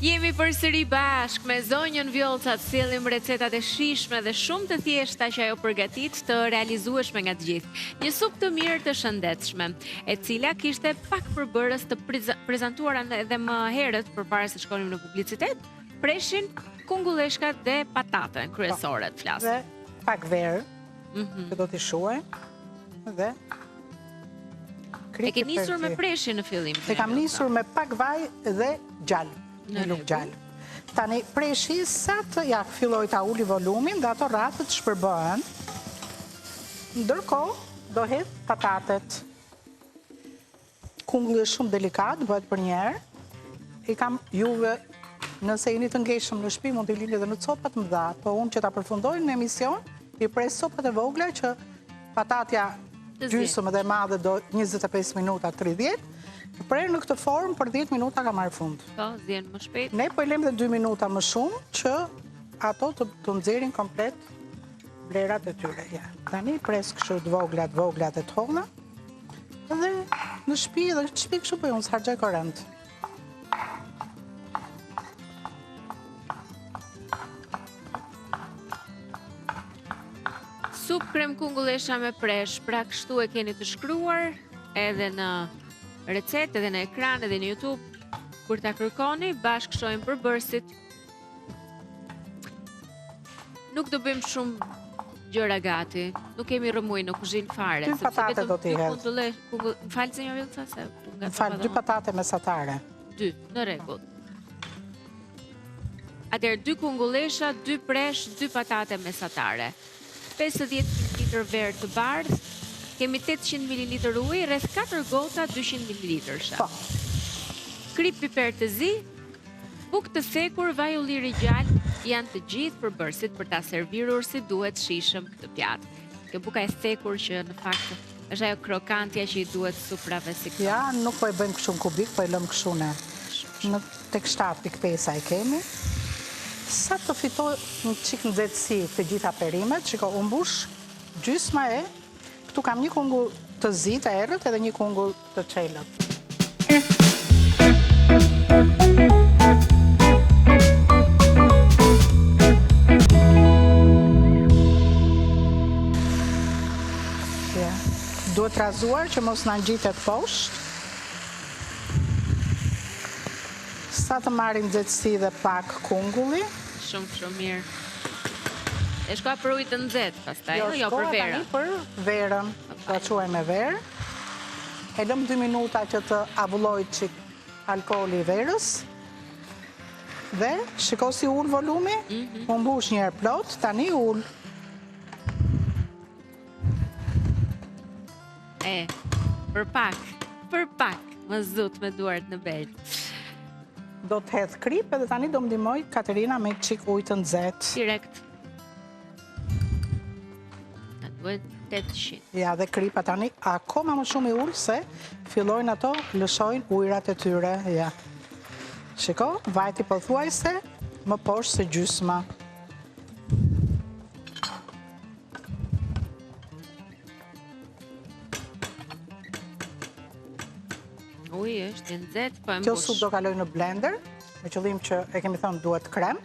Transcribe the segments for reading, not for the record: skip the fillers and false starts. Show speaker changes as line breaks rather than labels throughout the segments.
Jemi përsëri bashk me zonjën Vjollca, të sillim recetat e shijshme dhe shumë të thjeshta që ajo përgatit të realizueshme nga të gjithë. Një supë të mirë të shëndetshme, e cila kishte pak përbërës të prezantuara edhe më herët përpara se shkonim në publicitet, preshin kungulleshkat dhe patatën kryesore të flas.
Dhe pak verë, që do t'i shuaj, dhe
e ke nisur me preshin në fillim?
E kam nisur me pak vaj dhe gjallë. Në luk gjallë. Tani preshi sa të filloj ta uli volumin dhe ato ratët shpërbëhen. Ndërkohë do hedh patatet. Kungulli është shumë delikat, bëhet për një herë. I kam juve, nëse jeni të ngjeshëm në shtëpi, mund t'i lini edhe në copa të mëdha, po unë që ta përfundoj në emision, i pres copat e vogla që patatja gjysmë dhe madhe do 25 minuta 30. Prerë në këtë formë, për 10 minuta ka marrë fund.
Po, zjen më shpejt.
Ne po i lem dhe 2 minuta më shumë, që ato të nxjerrin komplet vlerat e tyre. Tani pres kështu të voglat e tona, dhe në shtëpi kështu po unë s'harxoj korrent.
Supë krem kungullesha me presh, pra kështu e keni të shkruar edhe në recet, edhe në ekran, edhe në YouTube, kur ta kërkoni, bashkë shohim përbërësit. Nuk do bëjmë shumë gjëra gati, nuk kemi rëmuj në kuzhinë fare.
2 patate do t'i hedh.
Më falë se një Vjollca se...
Më falë, 2 patate mesatare.
2, në rregull. Atëherë 2 kungullesha, 2 presh, 2 patate mesatare. 50 ml verë të bardhë, kemi 800 ml ujë, rreth 4 gota 200 ml shë.
Po.
Krip piper të zi, bukë të thekur, vaj ulliri gjallë, janë të gjithë përbërësit për ta servirur si duhet shishëm këtë pjatë. Kjo buka e thekur që në fakt është ajo krokantja që i duhet suprave si këto.
Ja, nuk po e bëjmë kështu në kubik, po e lëmë kështu në tek 7.5 e kemi. Sa të fitoj në qikë nxehtësi të gjitha perimet, qiko u mbush gjysma e, këtu kam një kungull të zi të errët edhe një kungull të çelët. Duhet razuar që mos na ngjitet poshtë. Sa të marrin nxehtësi dhe pak kungulli.
Shumë mirë. E shkoa për ujë të nxehtë pastaj, jo për verën.
Jo, për verën. Do quaj me verë. E lëm 2 minuta që të avullojë çik alkooli i verës. Dhe shiko si ul volumi. U mbush një herë plot, tani ul.
Për pak, më zut me duart në belë.
Do të hedh krip edhe tani do më ndihmoj Katerina me çik ujë të nxehtë.
Direkt. Na duhet 800.
Ja, dhe kripa tani akoma më shumë i ul se fillojnë ato lëshojnë ujrat e tyre, ja. Shiko, vajti pothuajse më poshtë se gjysma.
Uji është i nxehtë, po e mbush.
Kjo supë do kaloj në blender, me qëllim që e kemi thënë duhet krem.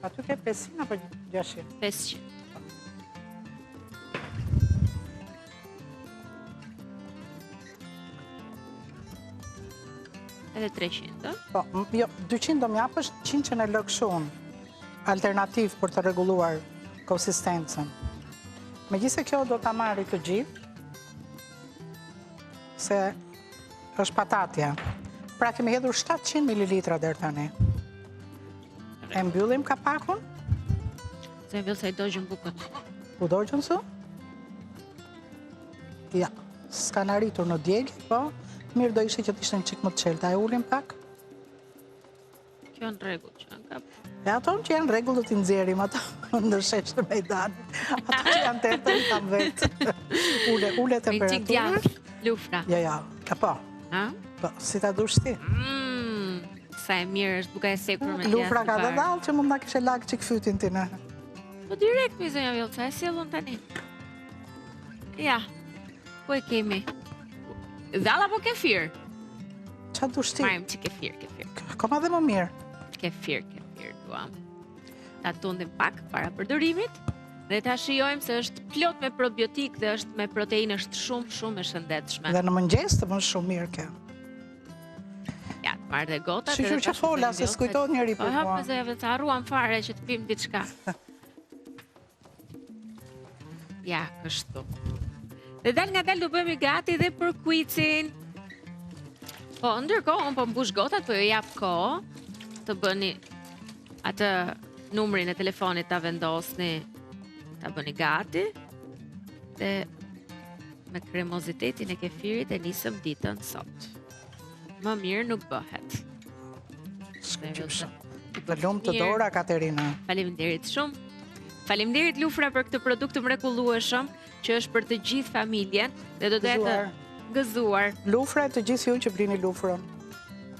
Aty ke 500 apo 600?
500. Edhe 300,
Po, jo, 200 do m'japësh, 100 që në lë kështu alternativ për të rregulluar konsistencën. Megjithëse kjo do ta marri të gjithë, se është patatja. Pra kemi hedhur 700 ml deri tani. E mbyllim kapakun?
Se Vjollca i dogjën bukët.
U dogjën su? Ja, s'kan arritur në djegje, po mirë do ishte që t'ishte një qik më të qelta. E ullim pak?
Kjo në rregull që janë kap.
E ato që janë rregull do t'i nxjerrim ato ndërsheq të mejdanit. Ato që janë tetër i kam vetë. Ule temperaturën.
Me qik djathë, lufra.
Ja, po. Po, si ta dush ti?
Sa e mirë është buka e sekur me djathë.
Lufra ka dhe dallë që mund na kishe lagë qik fytin ti në.
Po direkt me zonja Vjollca, e sjellun tani. Ja, ku e kemi? Dhalla po kefir?
Qa du shti?
Marim që kefir.
Koma dhe më mirë.
Kefir duam. Ta tundim pak para përdorimit dhe ta shijojmë se është plot me probiotik dhe është me proteinë, është shumë e shëndetshme.
Dhe në mëngjes të bën shumë mirë kjo.
Ja, të marrë dhe gotat.
Shqyqyr që fola, se s'kujtojt njëri për mua.
Po, se të harruam fare që të pim diçka. Ja, kështu. Dhe dal nga dal do bëhemi gati dhe për quizin. Po, ndërkohë, unë po mbush gotat, po jo jap kohë të bëni atë numrin e telefonit ta vendosni, ta bëni gati dhe me kremozitetin e kefirit e nisëm ditën sot. Më mirë nuk bëhet.
Dhe lumë të dora, Katerina.
Faleminderit shumë. Faleminderit Lufra për këtë produkt të mrekullueshëm që është për të gjithë familjen dhe do të jetë gëzuar.
Lufra e të gjithë ju që blini lufrën.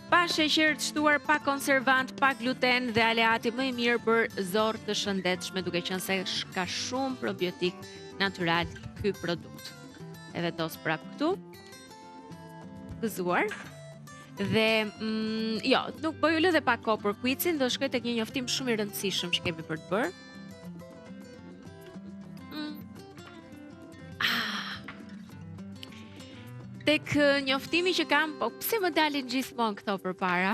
Pa sheqer të shtuar, pa konservant, pa gluten dhe aleati më i mirë për zorë të shëndetshme, duke qenë se ka shumë probiotik natyral ky produkt. E vendos prap këtu. Gëzuar. Dhe jo, nuk po ju lë dhe pak kohë për quizin, do shkoj tek një njoftim shumë i rëndësishëm që kemi për të bërë. Tek njoftimi që kam, po pse më dalin gjithmonë këto përpara?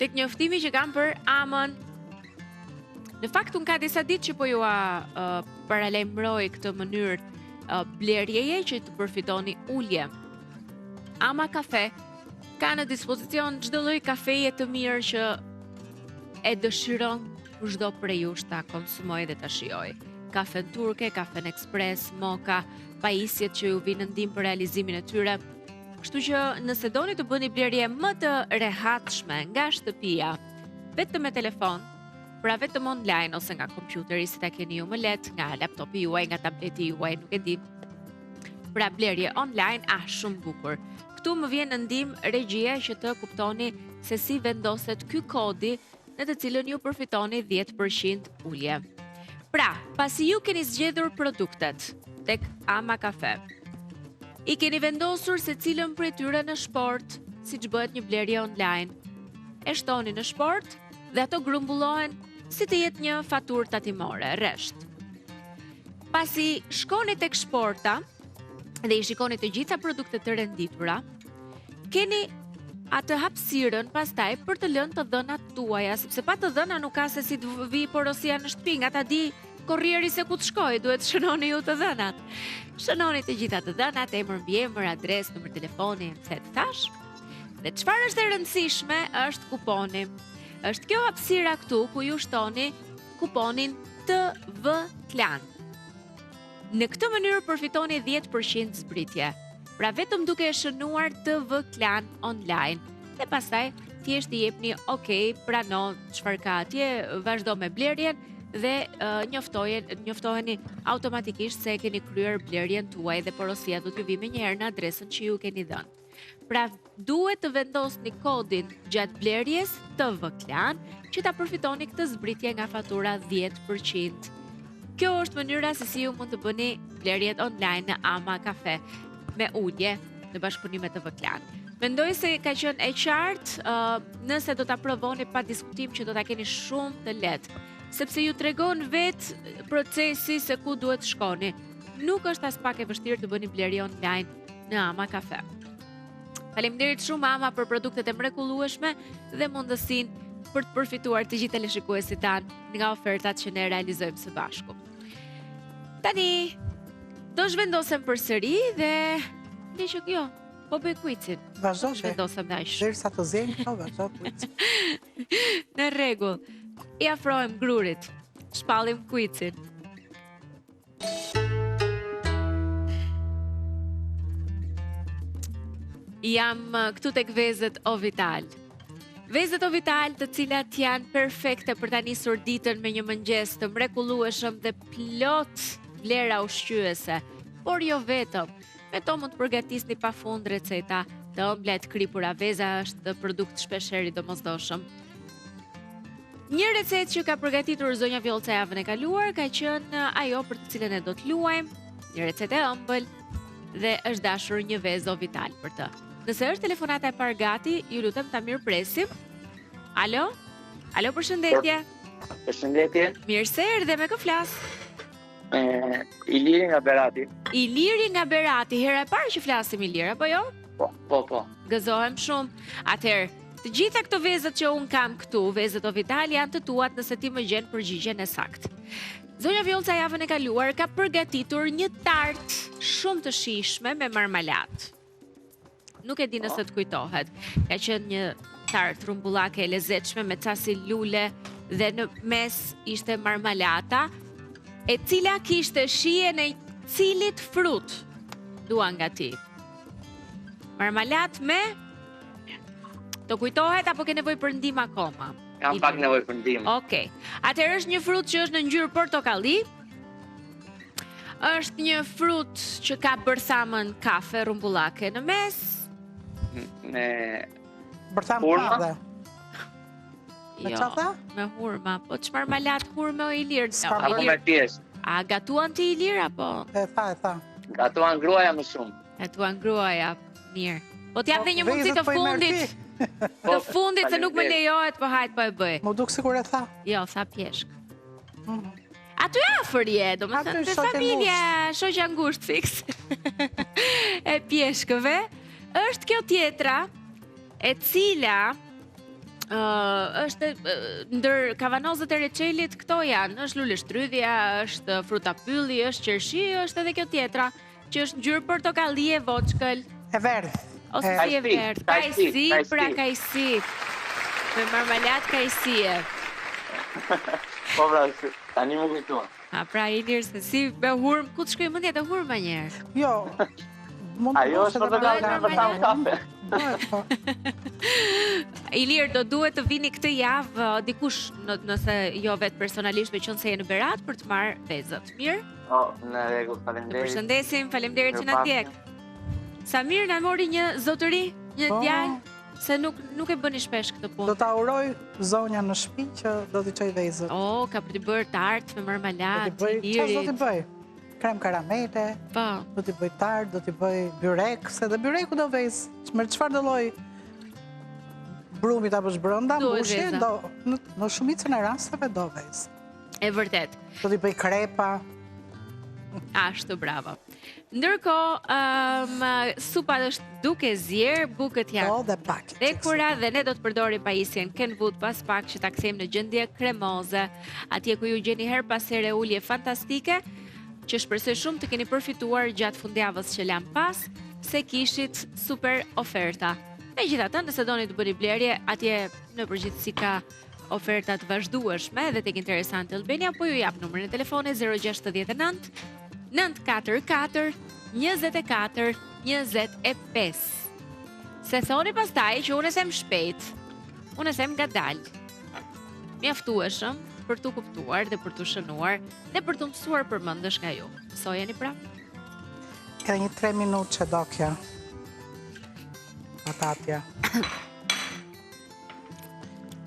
Tek njoftimi që kam për Amën. Në fakt unë ka disa ditë që po ju paralajmëroj këtë mënyrë blerjeje që të përfitoni ulje. Ama Kafe ka në dispozicion çdo lloj kafeje të mirë që e dëshiron kushdo prej jush ta konsumoj dhe ta shijoj. Kafen turke, kafen ekspres, moka, pajisjet që ju vinë ndim për realizimin e tyre. Kështu që nëse doni të bëni blerje më të rehatshme nga shtëpia, vetëm me telefon, pra vetëm online ose nga kompjuteri si ta keni ju më lehtë, nga laptopi juaj, nga tableti juaj, nuk e di. Pra blerje online, shumë bukur. Këtu më vjen në ndim regjia që të kuptoni se si vendoset ky kodi në të cilën ju përfitoni 10% ulje. Pra, pasi ju keni zgjedhur produktet tek Ama Kafe, i keni vendosur se cilën prej tyre në shport, siç bëhet një blerje online. E shtoni në shport dhe ato grumbullohen si të jetë një faturë tatimore, rresht. Pasi shkoni tek shporta dhe i shikoni të gjitha produktet të renditura, keni atë hapësirën pastaj për të lënë të dhënat tuaja, sepse pa të dhëna nuk ka se si të vi porosia në shtëpi, nga ta di korrieri se ku të shkoj, duhet të shënoni ju të dhënat. Shënoni të gjitha të dhënat, emër, mbiemër, adresë, numër telefoni, etc. Tash. Dhe çfarë është e rëndësishme është kuponi. Është kjo hapësira këtu ku ju shtoni kuponin TVKLAN. Në këtë mënyrë përfitoni 10% zbritje. Pra vetëm duke e shënuar TVKLAN online. Dhe pastaj thjesht i jepni OK, prano çfarë ka atje, vazhdo me blerjen dhe njoftoheni automatikisht se keni kryer blerjen tuaj dhe porosia do t'ju vi menjëherë në adresën që ju keni dhënë. Pra duhet të vendosni kodin gjatë blerjes TVKLAN që ta përfitoni këtë zbritje nga fatura 10%. Kjo është mënyra se si ju mund të bëni blerjet online në Ama Kafe me ulje në bashkëpunim me TVKLAN. Mendoj se ka qenë e qartë, nëse do ta provoni pa diskutim që do ta keni shumë të lehtë, sepse ju tregon vetë procesi se ku duhet shkoni. Nuk është as pak e vështirë të bëni blerje online në Ama Kafe. Faleminderit shumë Ama për produktet e mrekullueshme dhe mundësinë për të përfituar të gjithë teleshikuesit tanë nga ofertat që ne realizojmë së bashku. Tani do zhvendosem përsëri dhe ndeshë kjo, po bëj quizin.
Vazhdo që.
Zhvendosem dhe aq.
Derisa të zjeni, po vazhdo quizin.
Në rregull. I afrohem grurit. Shpallim quizin. Jam këtu tek vezët Ovital. Vezët Ovital, të cilat janë perfekte për ta nisur ditën me një mëngjes të mrekullueshëm dhe plot vlera ushqyese, por jo vetëm. Me to mund të përgatisni pafund receta të ëmbla të kripura. Veza është produkt shpeshherë i domosdoshëm. Një recetë që ka përgatitur zonja Vjollca javën e kaluar ka qenë ajo për të cilën e do të luajmë, një recetë e ëmbël dhe është dashur një vezë Ovital për të. Nëse është telefonata e parë gati, ju lutem ta mirëpresim. Alo? Alo, përshëndetje.
Përshëndetje.
Mirë se erdhe, me kë flas?
Iliri nga Berati.
Iliri nga Berati, hera e parë që flasim Ilir, apo jo?
Po.
Gëzohem shumë. Atëherë, të gjitha këto vezët që un kam këtu, vezët Ovital janë të tuat nëse ti më gjen përgjigjen e saktë. Zonja Vjollca javën e kaluar ka përgatitur një tartë shumë të shijshme me marmalat. Nuk e di nëse të kujtohet. Ka qenë një tartë rumbullake e lezetshme me ca si lule dhe në mes ishte marmalata, e cila kishte shije në cilit frut dua nga ti. Marmalat me... Të kujtohet apo ke nevojë për ndihmë akoma?
Kam pak nevojë për ndihmë.
Okej. Atëherë është një frut që është në ngjyrë portokalli. Është një frut që ka bërthamën kafe rumbullake në mes.
Me
Bërtham
hurma?
madhe. Me qa tha?
Me hurma. Po çfarë marmalat hurme o Ilir?
S'ka
apo me pjesë.
A gatuan ti Ilir apo?
E tha.
Gatuan gruaja më shumë.
Gatuan gruaja. Mirë. Po t'jap dhe një mundësi
vezët
të
po i merr
fundit.
ti.
Të fundit se nuk më lejohet, po hajt po e bëj.
Mu duk sikur e tha.
Jo, tha pjeshk. Aty afër je, domethënë
Aty
te
shoqë
familja, shoqja ngushtë fix. E pjeshkëve është kjo tjetra e cila është ndër kavanozët e reçelit, këto janë, është luleshtrydhja, është frutapylli, është qershi, është edhe kjo tjetra që është ngjyrë portokalli e voçkël.
E verdh.
Ose si e verdh, kajsi, pra kajsi. Me marmalat kajsie.
Po pra, tani më kujtuan.
A pra Ilir se si me hurm, ku të shkoj mendja të hurma një herë?
Jo. Mund të
Ajo
bësh
është
edhe
portokalli me bërtham kafe.
Bëhet, po.
Ilir, do duhet të vini këtë javë dikush nëse jo vetë personalisht, me qënë se je në Berat për të marrë vezët. Mirë?
Në rregull,
Të
faleminderit.
përshëndesim, faleminderit që na ndjek. Samir na mori një zotëri, një
Po.
djalë, se nuk e bëni shpesh këtë
Do
punë.
ta uroj zonja në shtëpi që do t'i çoj vezët.
Oh, ka për të bërë tartë me
Do
marmalat,
t'i bëj, çfarë do t'i
Ilirit.
bëj? Krem karamele,
Po.
do t'i bëj tart, do t'i bëj byrek, se dhe byreku do vez. Me çfarë do lloj brumi ta bësh brenda,
Duhet
mbushje,
veza.
në shumicën e rasteve do vez.
E vërtet.
Do t'i bëj krepa.
Ashtu, bravo. Ndërkohë, supa është duke zjerë, bukët
Po
janë
dhe pak.
dekura dhe ne do të përdorim pajisjen Kenwood pas pak që ta kthejmë në gjendje kremoze, atje ku ju gjeni her pas here ulje fantastike, që shpresoj shumë të keni përfituar gjatë fundjavës që lam pas, se kishit super oferta. Megjithatë, nëse doni të bëni blerje, atje në përgjithësi ka oferta të vazhdueshme dhe tek Interesante Albania, po ju jap numrin e telefonit 069 944 24 25. Se thoni pastaj që unë sem shpejt, unë sem ngadal. Mjaftueshëm për t'u kuptuar dhe për t'u shënuar dhe për t'u mësuar përmendesh nga ju. Mësojeni pra?
Ka një 3 minutë që do kja. Patatja.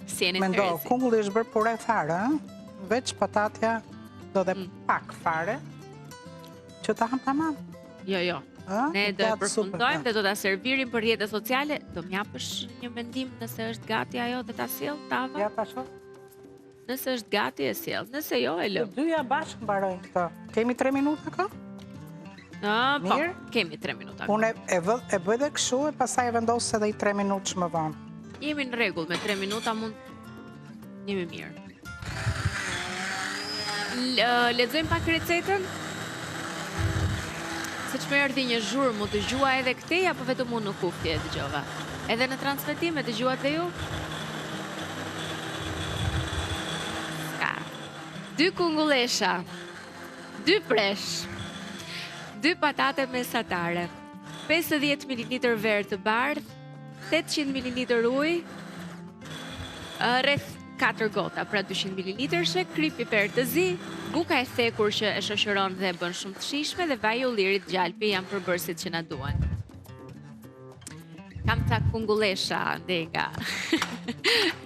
Si jeni
Mendo,
Terezi?
kungulli është bërë pure fare, veç patatja do dhe pak fare, që ta ham tamam.
Jo, jo.
Ë?
Ne do e
Gjatë
përfundojmë
super,
dhe do ta servirim për rrjetet sociale. Do m'japësh një mendim nëse është gati ajo dhe ta sjell tava?
Ja ta shoh.
Nëse është gati e sjell, nëse jo e
Të
lëm.
dyja bashkë mbarojnë këto. Kemi 3 minuta kë?
Po,
Mirë.
kemi 3 minuta.
Unë e bëj dhe kështu e pasaj e vendos edhe i 3 minutë më vonë.
Jemi në rregull me 3 minuta, mund jemi mirë. Lexojmë pak recetën? Se që më erdhi një zhurë, mu dëgjua edhe këtej, apo vetëm unë në kuftje e dëgjova? Edhe në transmetim e dëgjuat dhe ju? Ka. 2 kungullesha, 2 presh, 2 patate mesatare, 50 ml verë të bardhë, 800 ml ujë, rreth 4 gota, pra 200 ml, kri piper të zi, buka e thekur që e shoqëron dhe e bën shumë të shijshme dhe vaj i ullirit gjalpi janë përbërësit që na duan. Kam ca kungullesha ndej nga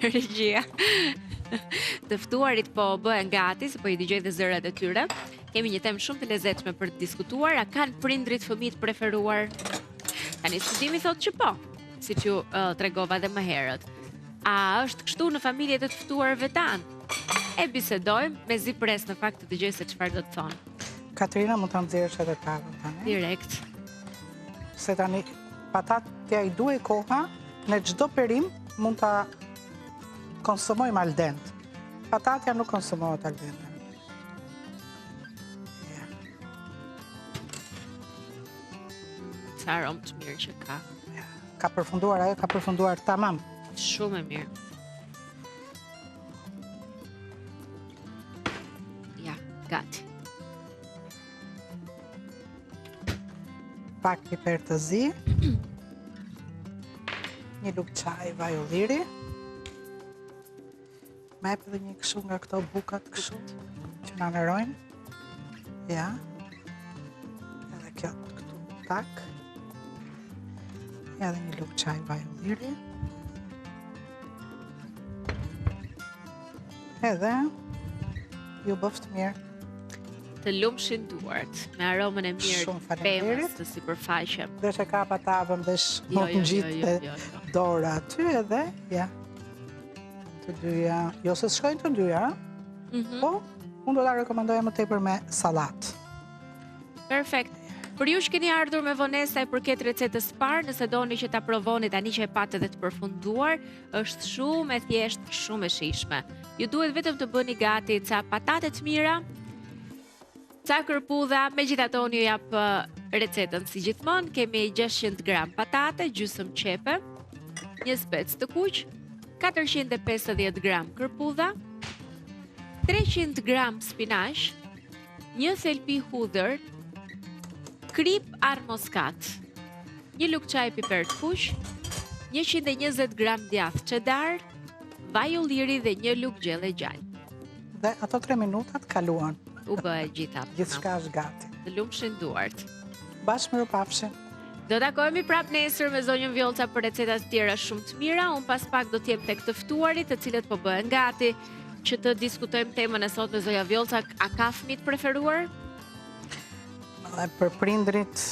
regjia. Të ftuarit po bëhen gati, se po I dëgjoj dhe zërat e tyre. Kemi një temë shumë të lezetshme për të diskutuar. A kanë prindrit fëmijët preferuar? Tani studimi thotë që po, siç ju tregova edhe më herët. A është kështu në familjet e të ftuarve tanë? E bisedojmë, mezi pres në fakt të dëgjoj se çfarë do të thonë.
Katerina mund ta nxjerrësh edhe tavën tani.
Direkt.
Se tani patatja I duhet koha, në çdo perim mund ta konsumojmë al dente. Patatja nuk konsumohet al dente.
Sa aromë të mirë që ka.
Ka përfunduar ajo, ka përfunduar tamam.
Shumë e mirë. Ja, gati.
Pak piper të zi. Një lugë çaj vaj ulliri. Me ep edhe një kështu nga këto bukat kështu që na nërojnë. Ja. Edhe kjo këtu tak. Edhe një lugë çaj vaj ulliri. Edhe ju bëft mirë.
Të lumshin duart, me aromën e mirë
Shumë
të
faleminderit.
pemës të sipërfaqem.
Dhe që ka patavën dhe
Jo,
shmon gjitë
jo.
dora aty edhe, ja. Të dyja, jo se shkojnë të dyja, po, unë do ta rekomandoja më tepër me sallatë.
Perfekt. Për ju që keni ardhur me vonesa I përket recetës parë, nëse doni që ta provoni tani që e patë edhe të përfunduar, është shumë e thjeshtë, shumë e shijshme. Ju duhet vetëm të bëni gati ca patate të mira, ca kërpudha, megjithatë unë ju jap recetën si gjithmonë. Kemi 600 gram patate, gjysmë qepe, një spec të kuq, 450 gram kërpudha, 300 gram spinaq, një thelpi hudhër, krip armoskat, një lugë çaj piper të kuq, 120 gram djath cheddar, vaj ulliri dhe një lugë gjelle gjallë.
Dhe ato 3 minutat kaluan.
U bëhe gjitha.
Gjithçka është gati.
Të lumshin duart.
Bashkëmirupafshim.
Do takohemi prap nesër me zonjën Vjollca për receta të tjera shumë të mira. Unë pas pak do të jem tek të ftuarit, të cilët po bëhen gati që të diskutojmë temën e sot me zonja Vjollca. A ka fëmijë të preferuar?
Dhe për prindrit,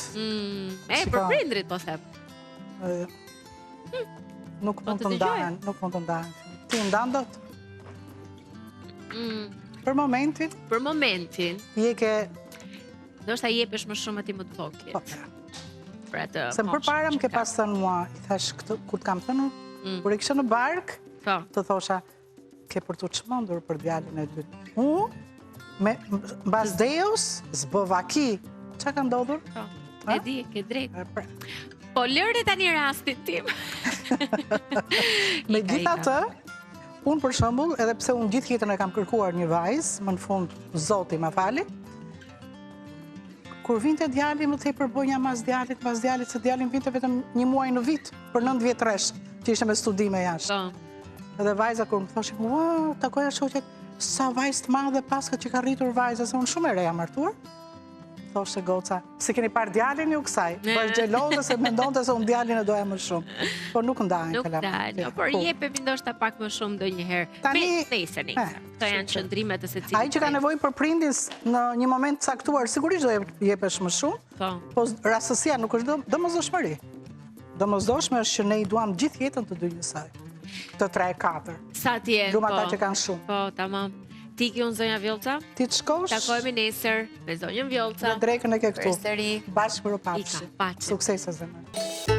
Për prindrit po them.
nuk mund
të
të
dëgjoj.
ndahen, nuk mund të ndahen. Ti ndan dot? Për momentin,
Për momentin,
je ke,
ndoshta jepesh më shumë atij më të voglit.
po,
Për atë.
se më përpara
moshën
më ke
që ka.
pas thënë mua, I thash këtë, kur të kam thënë, kur e kisha në bark,
Po.
të thosha, ke për të çmendur për djalin e dytë. Unë, me mbas Deus, zbëva ki. Çka ka ndodhur?
Po.
Ha?
E di, ke drejt.
Pra,
Po lëri tani rastin tim.
Megjithatë, unë për shembull, edhe pse unë gjithë jetën e kam kërkuar një vajzë, më në fund Zoti më fali. Kur vinte djali, më tepër bënja mas djalit, se djalin vinte vetëm një muaj në vit, për 9 vjetresh, që ishte me studime jashtë.
Po.
Edhe vajza kur më thoshin, "Ua, takoja shoqet, sa vajzë të madhe paska që ka rritur vajza, se unë shumë e reja martuar." Thoshte goca, "Si keni parë djalin ju kësaj?" Bësh xheloze se mendonte se unë djalin e doja më shumë. Po nuk ndahen
Nuk
kalamajt.
dalë, por
Po.
jepemi ndoshta pak më shumë ndonjëherë.
Tani-
Nëse. Këto janë qëndrimet e secilit.
Ai që ka nevojë për prindin në një moment caktuar, sigurisht do jepesh më shumë,
Po.
po rastësia nuk është domosdoshmëri. Domosdoshme është që ne I duam gjithë jetën të dy njësaj. Të 3-4.
Sa t'je.
Dum ata që kanë shumë.
Po, tamam. Ti ki unë zonja Vjollca?
Ti të shkosh,
Takohemi nesër me zonjën Vjollca.
dhe drekën e ke këtu.
Përsëri.
Bashkë për u papshi.
Ika, pace.
Suksese zemër.